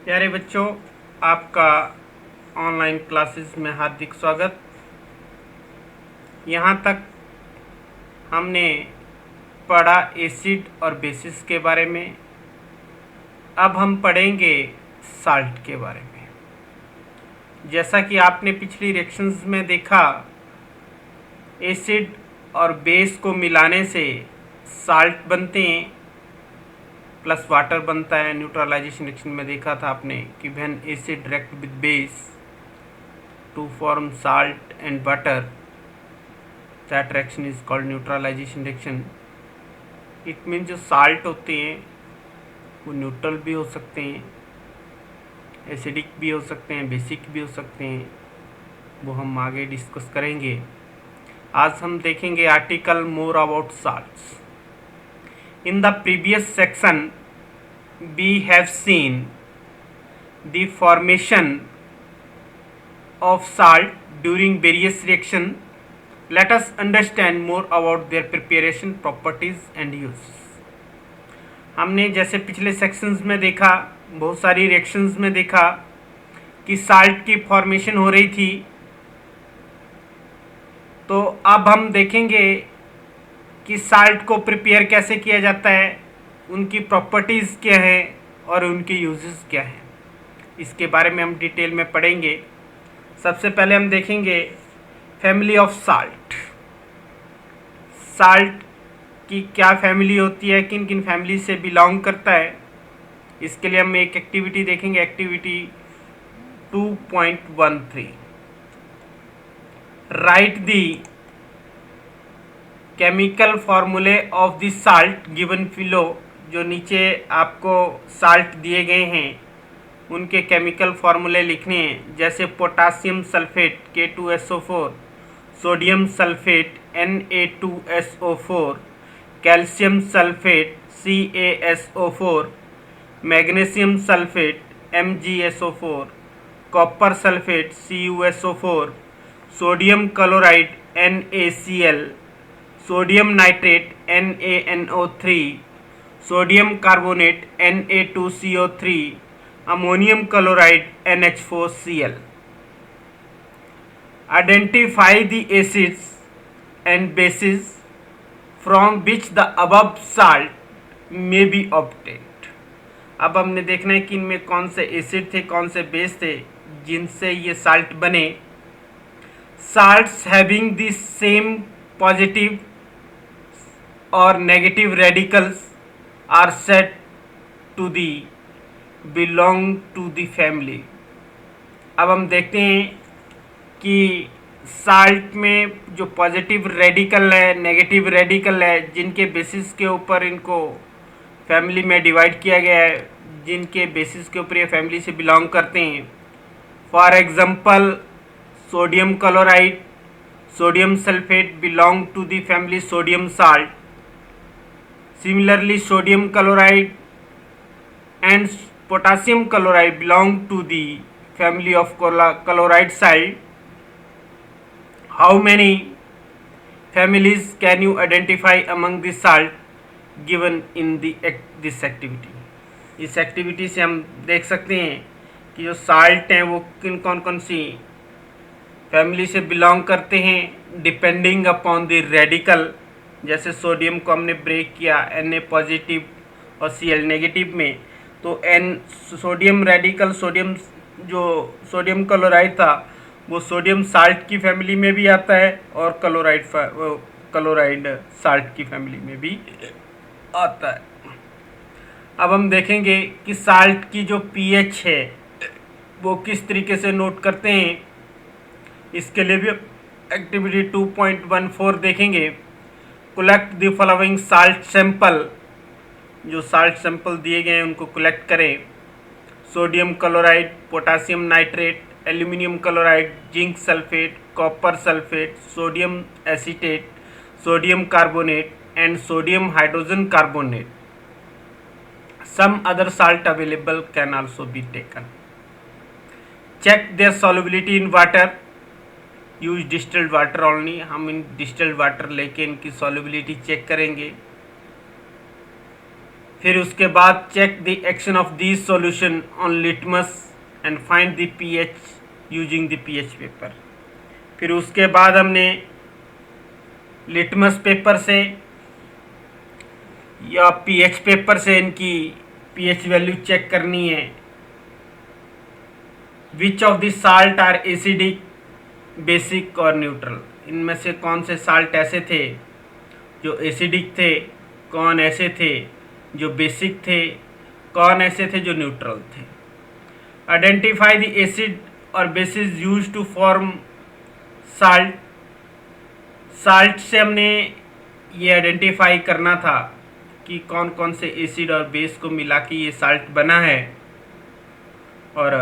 प्यारे बच्चों, आपका ऑनलाइन क्लासेस में हार्दिक स्वागत। यहाँ तक हमने पढ़ा एसिड और बेसिस के बारे में। अब हम पढ़ेंगे साल्ट के बारे में। जैसा कि आपने पिछली रिएक्शंस में देखा, एसिड और बेस को मिलाने से साल्ट बनते हैं प्लस वाटर बनता है। न्यूट्रलाइजेशन रिएक्शन में देखा था आपने कि when acid react with base to form salt and water, that reaction is called neutralisation reaction. It mean जो साल्ट होते हैं वो न्यूट्रल भी हो सकते हैं, एसिडिक भी हो सकते हैं, बेसिक भी हो सकते हैं। वो हम आगे डिस्कस करेंगे। आज हम देखेंगे article more about salts. In the previous section, we have seen the formation of salt during various reactions. Let us understand more about their preparation, properties and uses. हमने जैसे पिछले सेक्शंस में देखा, बहुत सारी रिएक्शंस में देखा कि साल्ट की फॉर्मेशन हो रही थी। तो अब हम देखेंगे कि साल्ट को प्रिपेयर कैसे किया जाता है, उनकी प्रॉपर्टीज़ क्या है और उनके यूजेस क्या हैं। इसके बारे में हम डिटेल में पढ़ेंगे। सबसे पहले हम देखेंगे फैमिली ऑफ साल्ट। साल्ट की क्या फैमिली होती है, किन किन फैमिली से बिलोंग करता है, इसके लिए हम एक एक्टिविटी देखेंगे। एक्टिविटी 2.13, राइट दी केमिकल फार्मूले ऑफ द साल्ट गिवन फिलो। जो नीचे आपको साल्ट दिए गए हैं उनके केमिकल फार्मूले लिखने हैं। जैसे potassium sulphate K2SO4, sodium sulphate Na2SO4, calcium sulphate CaSO4, magnesium sulphate MgSO4, copper sulphate CuSO4, sodium chloride NaCl, sodium nitrate NaNO3, sodium carbonate Na2CO3, ammonium chloride NH4Cl। Identify the acids and bases from which the above salt may be obtained। अब हमने देखना है कि इनमें कौन से acid थे, कौन से बेस थे जिनसे ये साल्ट बने। Salts having the same positive or negative radicals are said to the belong to the family। अब हम देखते हैं कि साल्ट में जो पॉजिटिव रेडिकल है, नेगेटिव रेडिकल है, जिनके बेसिस के ऊपर इनको फैमिली में डिवाइड किया गया है, जिनके बेसिस के ऊपर ये फैमिली से बिलोंग करते हैं। For example sodium chloride, sodium sulphate belong to the family sodium salt. Similarly, sodium chloride and potassium chloride belong to the family of chloride salt. How many families can you identify among the salt given in this activity? इस activity से हम देख सकते हैं कि जो salt हैं वो किन कौन कौन सी फैमिली से बिलोंग करते हैं डिपेंडिंग अपॉन द रेडिकल। जैसे सोडियम को हमने ब्रेक किया Na पॉजिटिव और Cl नेगेटिव में, तो सोडियम रेडिकल, सोडियम क्लोराइड था वो सोडियम साल्ट की फैमिली में भी आता है और क्लोराइड साल्ट की फैमिली में भी आता है। अब हम देखेंगे कि साल्ट की जो pH है वो किस तरीके से नोट करते हैं। इसके लिए भी एक्टिविटी 2.14 देखेंगे। Collect the following salt sample. जो साल्ट सैंपल दिए गए हैं उनको कलेक्ट करें। Sodium chloride, potassium nitrate, aluminium chloride, zinc sulphate, copper sulphate, sodium acetate, sodium carbonate and sodium hydrogen carbonate. Some other salt available can also be taken. Check their solubility in water. Use distilled water only. हम इन distilled water लेके इनकी solubility check करेंगे। फिर उसके बाद check the action of this solution on litmus and find the pH using the pH paper. फिर उसके बाद हमने लिटमस पेपर से या पीएच पेपर से इनकी पीएच वैल्यू चेक करनी है। Which of the salt are acidic, basic और न्यूट्रल। इनमें से कौन से साल्ट ऐसे थे जो एसिडिक थे, कौन ऐसे थे जो बेसिक थे, कौन ऐसे थे जो न्यूट्रल थे। आइडेंटिफाई द एसिड और bases use to form salt. Salt से हमने ये आइडेंटिफाई करना था कि कौन कौन से एसिड और बेस को मिला के ये साल्ट बना है, और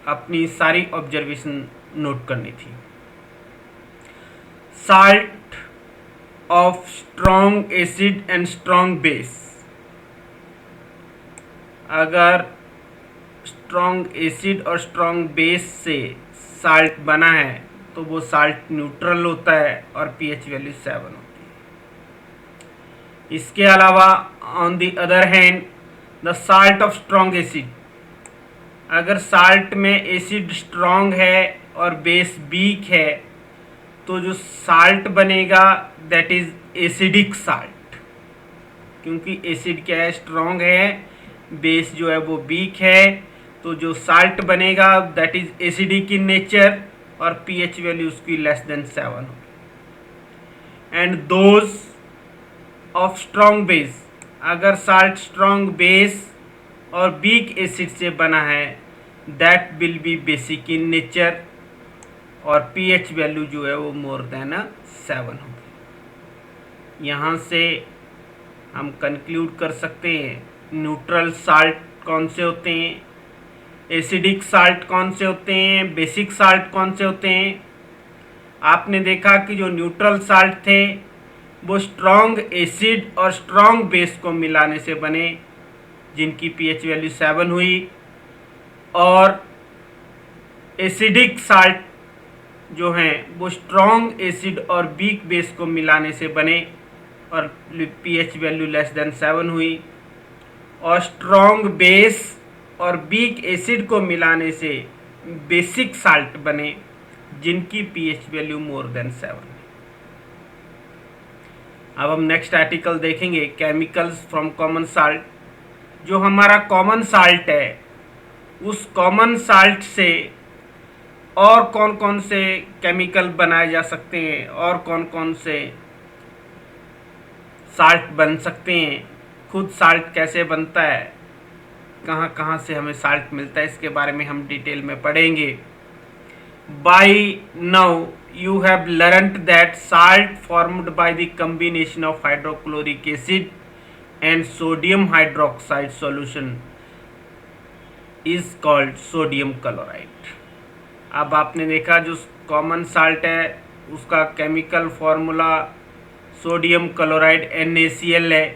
अपनी सारी ऑब्जर्वेशन नोट करनी थी। Salt of strong acid and strong base. अगर स्ट्रॉन्ग एसिड और स्ट्रॉन्ग बेस से साल्ट बना है तो वो साल्ट न्यूट्रल होता है और पीएच वैल्यू 7 होती है। इसके अलावा on the other hand the salt of strong acid. अगर साल्ट में एसिड स्ट्रॉन्ग है और बेस वीक है तो जो साल्ट बनेगा दैट इज एसिडिक साल्ट, क्योंकि एसिड क्या है, स्ट्रॉन्ग है, बेस जो है वो वीक है, तो जो साल्ट बनेगा that is acidic in nature और पीएच वैल्यू उसकी लेस देन 7 होगी। And those of strong base. अगर साल्ट स्ट्रॉन्ग बेस और वीक एसिड से बना है that will be basic in nature और पीएच वैल्यू जो है वो मोर देन 7 होगी। यहाँ से हम कंक्लूड कर सकते हैं न्यूट्रल साल्ट कौन से होते हैं, एसिडिक साल्ट कौन से होते हैं, बेसिक साल्ट कौन से होते हैं। आपने देखा कि जो न्यूट्रल साल्ट थे वो स्ट्रॉन्ग एसिड और स्ट्रॉन्ग बेस को मिलाने से बने जिनकी पीएच वैल्यू 7 हुई, और एसिडिक साल्ट जो हैं वो स्ट्रॉन्ग एसिड और वीक बेस को मिलाने से बने और पीएच वैल्यू लेस देन 7 हुई, और स्ट्रॉन्ग बेस और वीक एसिड को मिलाने से बेसिक साल्ट बने जिनकी पीएच वैल्यू मोर देन 7। अब हम नेक्स्ट आर्टिकल देखेंगे केमिकल्स फ्रॉम कॉमन साल्ट। जो हमारा कॉमन साल्ट है उस कॉमन साल्ट से और कौन कौन से केमिकल बनाए जा सकते हैं और कौन कौन से साल्ट बन सकते हैं, खुद साल्ट कैसे बनता है, कहाँ कहाँ से हमें साल्ट मिलता है, इसके बारे में हम डिटेल में पढ़ेंगे। By now you have learnt that salt formed by the combination of hydrochloric acid and sodium hydroxide solution is called sodium chloride। अब आपने देखा जो कॉमन साल्ट है उसका chemical formula sodium chloride NaCl है,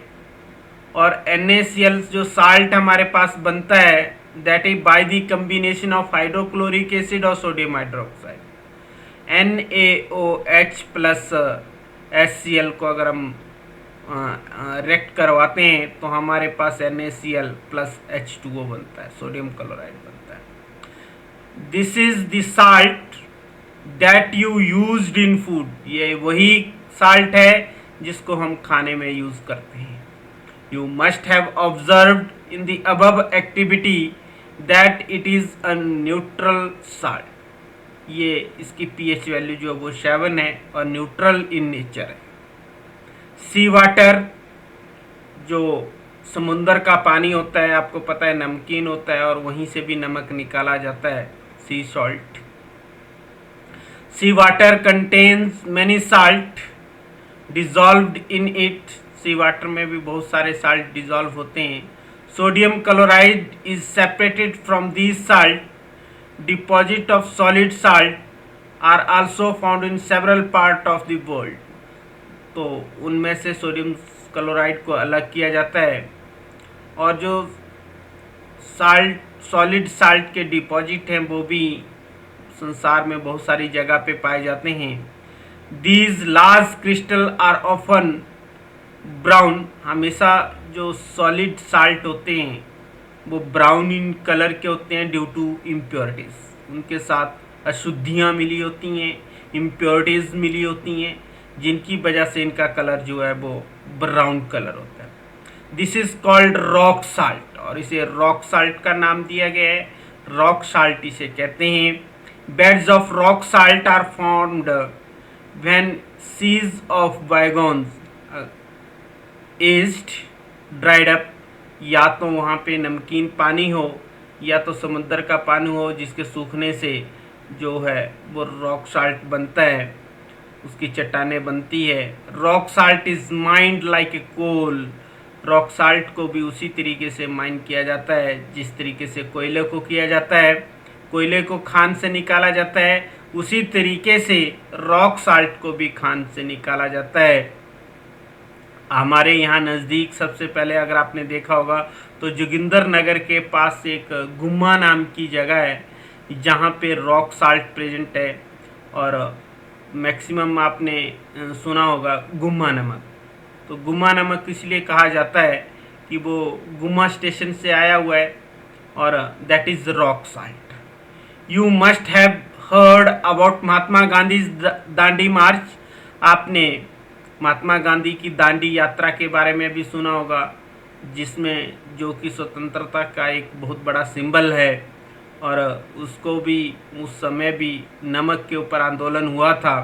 और NaCl जो साल्ट हमारे पास बनता है that is by the combination of hydrochloric acid और sodium hydroxide. NaOH plus HCl को अगर हम रेक्ट करवाते हैं तो हमारे पास NaCl प्लस H2O बनता है, सोडियम क्लोराइड बनता है। This is the salt that you used in food. ये वही साल्ट है जिसको हम खाने में यूज करते हैं। You must have observed in the above activity that it is a neutral salt. ये इसकी पीएच वैल्यू जो है वो 7 है और न्यूट्रल इन नेचर है। सी वाटर जो समुंदर का पानी होता है, आपको पता है नमकीन होता है और वहीं से भी नमक निकाला जाता है, sea salt. Sea water contains many salt dissolved in it. Sea water में भी बहुत सारे साल्ट डिजॉल्व होते हैं। Sodium chloride is separated from these salt. Deposit of solid salt are also found in several part of the world। तो उनमें से sodium chloride को अलग किया जाता है, और जो साल्ट सॉलिड साल्ट के डिपॉजिट हैं वो भी संसार में बहुत सारी जगह पे पाए जाते हैं। These large crystal are often brown. हमेशा जो सॉलिड साल्ट होते हैं वो ब्राउन इन कलर के होते हैं ड्यू टू इम्प्योरिटीज, उनके साथ अशुद्धियाँ मिली होती हैं, इम्प्योरिटीज मिली होती हैं, जिनकी वजह से इनका कलर जो है वो ब्राउन कलर होता है। This is called rock salt, और इसे रॉक साल्ट का नाम दिया गया है, रॉक साल्ट इसे कहते हैं। Beds of rock salt are formed when seas of bygone ages dried up, या तो वहाँ पे नमकीन पानी हो या तो समुद्र का पानी हो, जिसके सूखने से जो है वो रॉक साल्ट बनता है, उसकी चट्टानें बनती है। Rock salt is mined like a coal, rock salt को भी उसी तरीके से माइन किया जाता है जिस तरीके से कोयले को किया जाता है, कोयले को खान से निकाला जाता है, उसी तरीके से रॉक साल्ट को भी खान से निकाला जाता है। हमारे यहाँ नज़दीक सबसे पहले अगर आपने देखा होगा तो जोगिंदर नगर के पास एक गुम्मा नाम की जगह है जहाँ पे रॉक साल्ट प्रेजेंट है, और मैक्सिमम आपने सुना होगा गुम्मा नमक। तो गुम्मा नमक इसलिए कहा जाता है कि वो गुम्मा स्टेशन से आया हुआ है, और that is rock salt. You must have heard about Mahatma Gandhi Dandi march, आपने महात्मा गांधी की दांडी यात्रा के बारे में भी सुना होगा, जिसमें जो कि स्वतंत्रता का एक बहुत बड़ा सिंबल है, और उसको भी उस समय भी नमक के ऊपर आंदोलन हुआ था।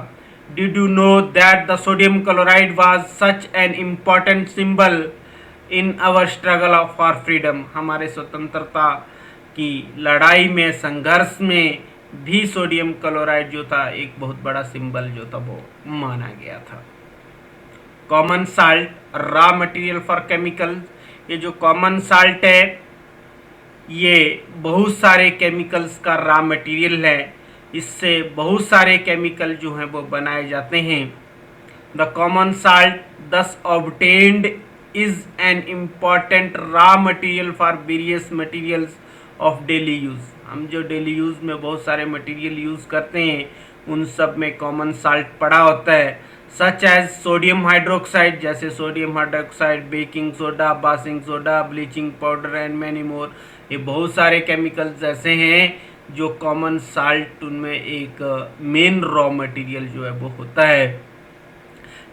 Did you know that the sodium chloride was such an important symbol in our struggle for freedom, हमारे स्वतंत्रता की लड़ाई में, संघर्ष में भी सोडियम क्लोराइड जो था एक बहुत बड़ा सिंबल जो था वो माना गया था। Common salt raw material for chemicals, ये जो कॉमन साल्ट है ये बहुत सारे केमिकल्स का रॉ मटेरियल है, इससे बहुत सारे केमिकल जो हैं वो बनाए जाते हैं। द कॉमन साल्ट दस obtained is an important raw material for various materials of daily use, हम जो डेली यूज़ में बहुत सारे मटेरियल यूज़ करते हैं उन सब में कॉमन साल्ट पड़ा होता है। सच एज सोडियम हाइड्रोक्साइड, जैसे sodium hydroxide, baking soda, Basing soda, bleaching powder and many more, ये बहुत सारे केमिकल्स ऐसे हैं जो कॉमन साल्ट उनमें एक मेन रॉ मटेरियल जो है वो होता है।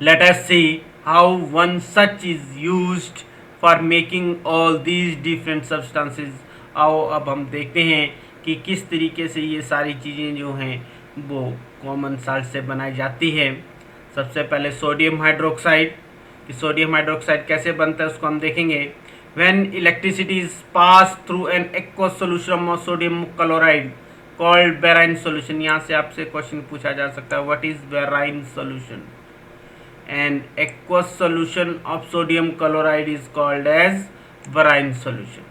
Let us see how one such is used for making all these different substances. आओ अब हम देखते हैं कि किस तरीके से ये सारी चीज़ें जो हैं वो कॉमन साल्ट से बनाई जाती है। सबसे पहले सोडियम हाइड्रोक्साइड, कि सोडियम हाइड्रोक्साइड कैसे बनता है उसको हम देखेंगे। When electricity is pass through an aqueous solution of sodium chloride called brine solution, यहाँ से आपसे क्वेश्चन पूछा जा सकता है what is brine solution. An aqueous solution of sodium chloride is called as brine solution.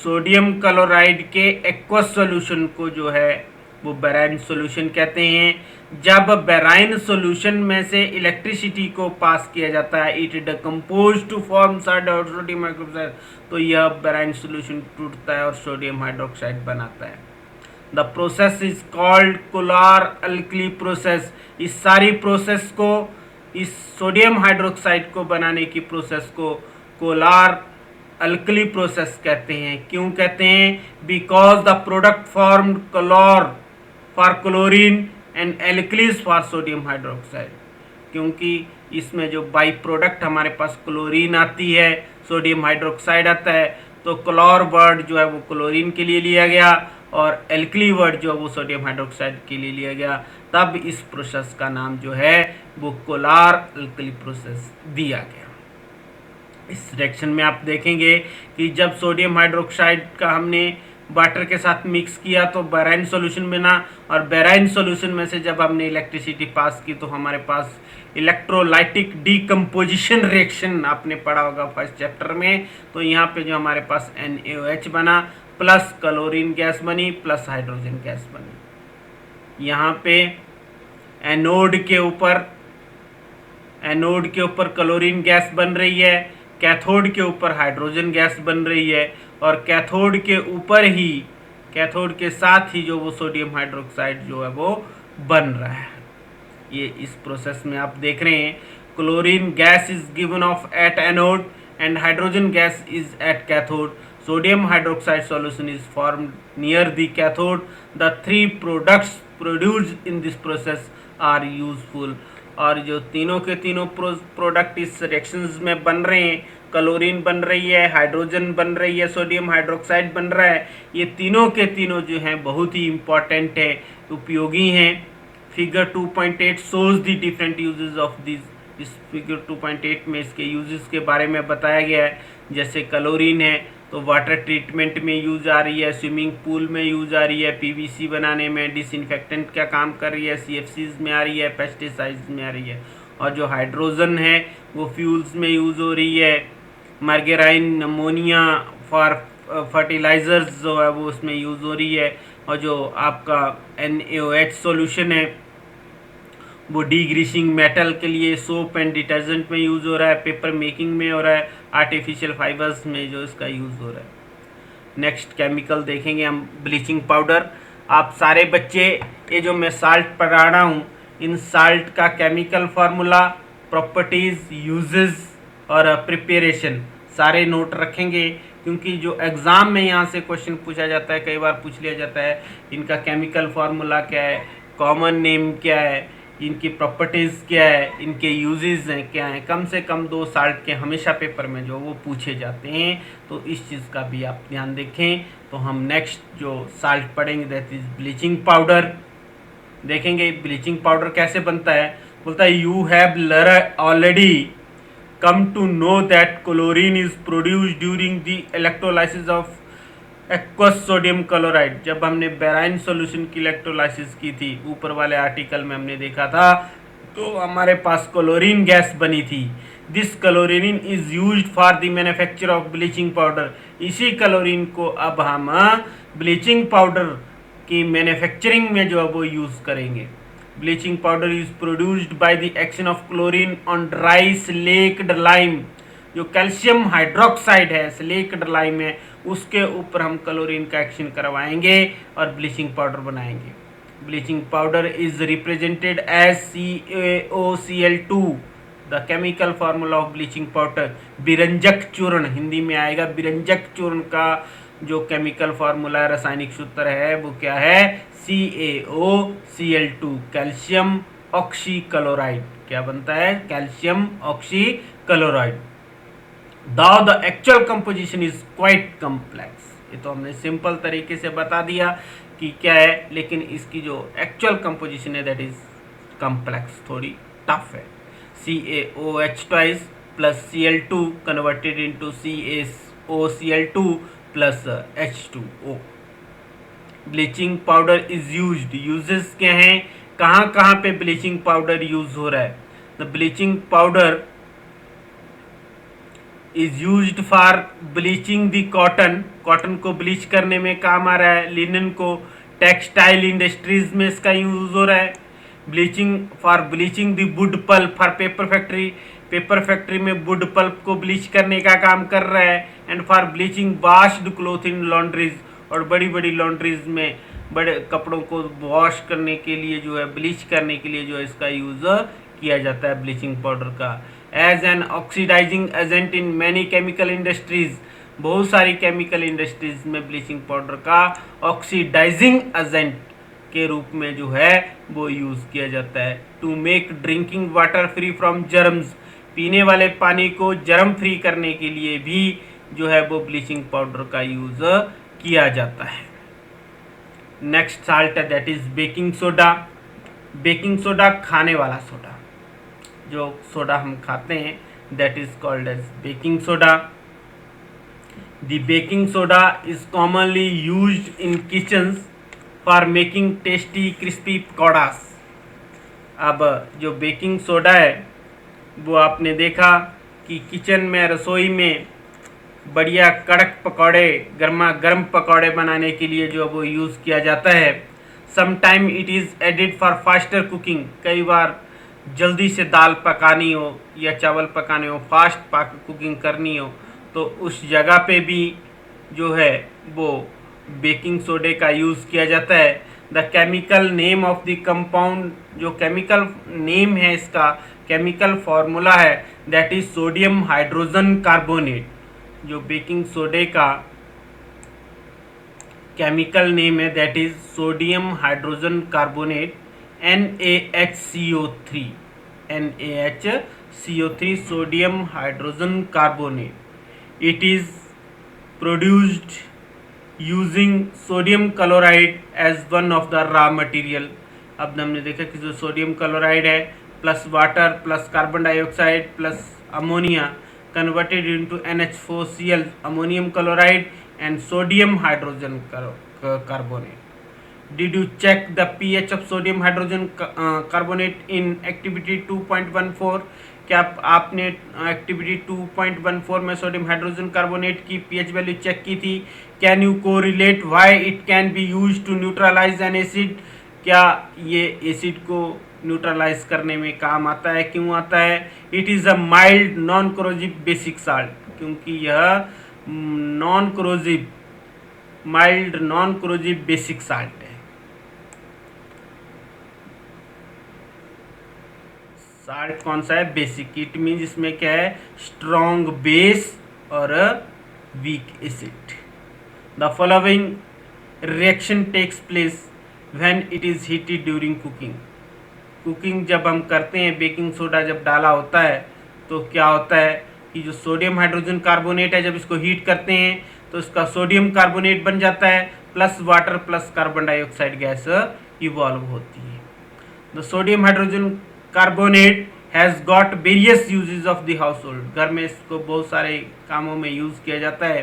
Sodium chloride के aqueous solution को जो है वो बेराइन सोल्यूशन कहते हैं। जब बेराइन सोल्यूशन में से इलेक्ट्रिसिटी को पास किया जाता है, it decompose to form sodium hydroxide, तो यह बेराइन सोल्यूशन टूटता है और सोडियम हाइड्रोक्साइड बनाता है। The process is called Kolar alkali process. इस सारी प्रोसेस को, इस सोडियम हाइड्रोक्साइड को बनाने की प्रोसेस को कोलार अल्कली प्रोसेस कहते हैं। क्यों कहते हैं? Because the product formed chlor for chlorine and alkalis for sodium hydroxide, क्योंकि इसमें जो बाई प्रोडक्ट हमारे पास क्लोरीन आती है, सोडियम हाइड्रोक्साइड आता है, तो क्लोर वर्ड जो है वो क्लोरीन के लिए लिया गया और एल्कली वर्ड जो है वो सोडियम हाइड्रोक्साइड के लिए लिया गया, तब इस प्रोसेस का नाम जो है वो कोलार अल्कली प्रोसेस दिया गया। इस रिएक्शन में आप देखेंगे कि जब सोडियम हाइड्रोक्साइड का हमने वाटर के साथ मिक्स किया तो बेराइन सॉल्यूशन बना, और बेराइन सॉल्यूशन में से जब हमने इलेक्ट्रिसिटी पास की तो हमारे पास इलेक्ट्रोलाइटिक डीकम्पोजिशन रिएक्शन आपने पढ़ा होगा फर्स्ट चैप्टर में। तो यहाँ पे जो हमारे पास NaOH बना, प्लस क्लोरीन गैस बनी, प्लस हाइड्रोजन गैस बनी। यहाँ पे एनोड के ऊपर क्लोरीन गैस बन रही है, कैथोड के ऊपर हाइड्रोजन गैस बन रही है, और कैथोड के ऊपर ही, कैथोड के साथ ही जो वो सोडियम हाइड्रोक्साइड जो है वो बन रहा है। ये इस प्रोसेस में आप देख रहे हैं chlorine gas is given of at anode and hydrogen gas is at cathode. Sodium hydroxide solution is formed near the cathode. The three products produced in this process are useful. और जो तीनों के तीनों प्रोडक्ट इस reactions में बन रहे हैं, क्लोरीन बन रही है, हाइड्रोजन बन रही है, सोडियम हाइड्रोक्साइड बन रहा है, ये तीनों के तीनों जो हैं बहुत ही इम्पॉर्टेंट है, उपयोगी हैं. Figure 2.8 shows the different uses of this. इस फिगर 2.8 में इसके यूजेस के बारे में बताया गया है. जैसे क्लोरीन है तो वाटर ट्रीटमेंट में यूज आ रही है, स्विमिंग पूल में यूज आ रही है, पीवीसी बनाने में, डिसइंफेक्टेंट का काम कर रही है, सीएफसीज में आ रही है, पेस्टिसाइड्स में आ रही है. और जो हाइड्रोजन है वो फ्यूल्स में यूज हो रही है, मार्गेराइन अमोनिया फॉर फर्टिलाइजर्स जो है वो उसमें यूज हो रही है. और जो आपका NaOH सॉल्यूशन है वो डीग्रीसिंग मेटल के लिए सोप एंड डिटर्जेंट में यूज़ हो रहा है, पेपर मेकिंग में हो रहा है, आर्टिफिशियल फाइबर्स में जो इसका यूज़ हो रहा है. नेक्स्ट केमिकल देखेंगे हम, ब्लीचिंग पाउडर. आप सारे बच्चे ये जो मैं साल्ट पढ़ा रहा हूँ, इन साल्ट का केमिकल फार्मूला, प्रॉपर्टीज़, यूजेस और प्रिपरेशन सारे नोट रखेंगे, क्योंकि जो एग्ज़ाम में यहाँ से क्वेश्चन पूछा जाता है, कई बार पूछ लिया जाता है इनका केमिकल फार्मूला क्या है, कॉमन नेम क्या है, इनकी प्रॉपर्टीज़ क्या है, इनके यूजेस हैं क्या हैं. कम से कम 2 साल्ट के हमेशा पेपर में जो वो पूछे जाते हैं, तो इस चीज़ का भी आप ध्यान देखें. तो हम नेक्स्ट जो साल्ट पढ़ेंगे दैट इज़ ब्लीचिंग पाउडर. देखेंगे ब्लीचिंग पाउडर कैसे बनता है. बोलता है you have already come to know that chlorine is produced during the electrolysis of aqueous sodium chloride. जब हमने बेराइन सॉल्यूशन की इलेक्ट्रोलाइसिस की थी, ऊपर वाले आर्टिकल में हमने देखा था, तो हमारे पास क्लोरीन गैस बनी थी. This chlorine is used for the manufacture of bleaching powder. इसी क्लोरीन को अब हम ब्लीचिंग पाउडर की मैन्युफैक्चरिंग में जो है वो यूज़ करेंगे. Bleaching powder is produced by the action of chlorine on dry slaked lime. जो कैल्शियम हाइड्रोक्साइड है, स्लेक्ड लाइम है, उसके ऊपर हम क्लोरीन का एक्शन करवाएंगे और ब्लीचिंग पाउडर बनाएंगे. Bleaching powder is represented as CaOCl2. The chemical formula of bleaching powder, बिरंजक चूर्ण, हिंदी में आएगा बिरंजक चूर्ण का जो केमिकल फार्मूला रासायनिक सूत्र है वो क्या है, CaOCl2, कैल्शियम ऑक्सीक्लोराइड. क्या बनता है, calcium oxychloride. Though the actual composition is quite complex. ये तो हमने सिंपल तरीके से बता दिया कि क्या है, लेकिन इसकी जो एक्चुअल कंपोजिशन है दैट इज कॉम्प्लेक्स, थोड़ी टफ है. CaOH twice plus Cl2 converted into CaOCl2 plus H2O. Bleaching powder is used. Uses क्या हैं, कहाँ कहाँ पे ब्लीचिंग पाउडर यूज हो रहा है. The bleaching powder is used for bleaching the cotton. Cotton को ब्लीच करने में काम आ रहा है. लिनन को टेक्सटाइल इंडस्ट्रीज में इसका यूज हो रहा है. Bleaching for bleaching the wood pulp for paper factory. Paper factory में वुड पल्प को ब्लीच करने का काम कर रहा है. And for bleaching washed cloth in laundries. और बड़ी बड़ी लॉन्ड्रीज में बड़े कपड़ों को वॉश करने के लिए जो है, ब्लीच करने के लिए जो है इसका यूज़ किया जाता है ब्लीचिंग पाउडर का. As an oxidising agent in many chemical industries. बहुत सारी केमिकल इंडस्ट्रीज में ब्लीचिंग पाउडर का ऑक्सीडाइजिंग एजेंट के रूप में जो है वो यूज़ किया जाता है. To make drinking water free from germs. पीने वाले पानी को जर्म फ्री करने के लिए भी जो है वो ब्लीचिंग पाउडर का यूज़ किया जाता है. नेक्स्ट साल्ट है that is baking soda. Baking soda खाने वाला सोडा, जो सोडा हम खाते हैं that is called as baking soda. The baking soda is commonly used in kitchens for making tasty crispy pakoras. अब जो बेकिंग सोडा है वो आपने देखा कि किचन में, रसोई में बढ़िया कड़क पकौड़े, गर्मा गर्म पकौड़े बनाने के लिए जो वो यूज़ किया जाता है. Some time it is added for faster cooking. कई बार जल्दी से दाल पकानी हो या चावल पकाने हो, फास्ट कुकिंग करनी हो, तो उस जगह पे भी जो है वो बेकिंग सोडे का यूज़ किया जाता है. The chemical name of the compound, जो केमिकल नेम है इसका, केमिकल फॉर्मूला है, that is sodium hydrogen carbonate. जो बेकिंग सोडे का केमिकल नेम है that is sodium hydrogen carbonate, NaHCO3, NaHCO3, sodium hydrogen carbonate. It is produced using sodium chloride as one of the raw material. अब हमने देखा कि जो सोडियम क्लोराइड है plus water plus carbon dioxide plus ammonia converted into NH4Cl, ammonium chloride and sodium hydrogen carbonate. Did you check the pH of sodium hydrogen carbonate in activity 2.14? क्या आपने activity 2.14 में sodium hydrogen carbonate की pH value check की थी? Can you correlate why it can be used to neutralise an acid? क्या ये acid को neutralise करने में काम आता है? क्यों आता है? It is a mild non corrosive basic salt, क्योंकि यह non corrosive, mild non corrosive basic salt है। साल्ट कौन सा है? बेसिक। इट मीन्स इसमें क्या है? स्ट्रॉन्ग बेस और weak acid. The following reaction takes place when it is heated during cooking. Cooking जब हम करते हैं, बेकिंग सोडा जब डाला होता है तो क्या होता है कि जो सोडियम हाइड्रोजन कार्बोनेट है, जब इसको हीट करते हैं तो इसका सोडियम कार्बोनेट बन जाता है plus water plus carbon dioxide gas evolve होती है। The sodium hydrogen carbonate has got various uses of the house hold. घर में इसको बहुत सारे कामों में यूज़ किया जाता है।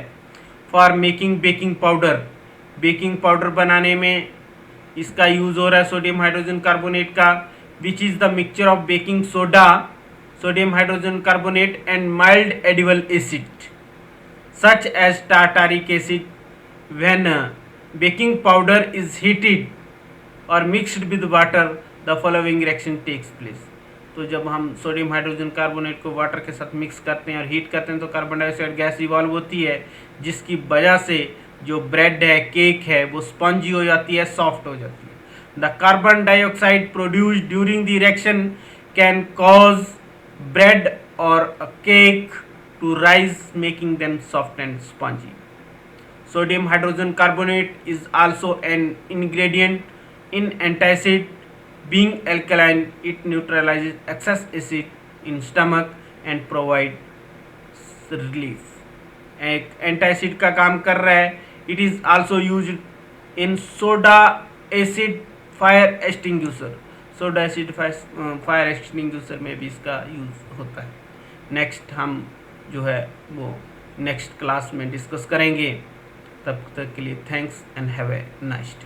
For making baking powder, baking powder बनाने में इसका यूज़ हो रहा है सोडियम हाइड्रोजन कार्बोनेट का, which is the mixture of baking soda, sodium hydrogen carbonate and mild edible acid such as tartaric acid. When baking powder is heated or mixed with water, the following reaction takes place. तो जब हम sodium hydrogen carbonate को water के साथ mix करते हैं और heat करते हैं तो कार्बन डाइऑक्साइड गैस इवॉल्व होती है, जिसकी वजह से जो ब्रेड है, केक है, वो स्पंजी हो जाती है, सॉफ्ट हो जाती है। The carbon dioxide produced during the reaction can cause bread और cake to rise, making them soft and spongy. Sodium hydrogen carbonate is also an ingredient in antacid. Being alkaline, it neutralizes excess acid in stomach and provides relief. एक antacid का काम कर रहा है। It is also used in soda acid fire extinguisher. Soda acid fire extinguisher में भी इसका use होता है। नेक्स्ट हम जो है वो नेक्स्ट क्लास में डिस्कस करेंगे। तब तक के लिए thanks and have a nice day.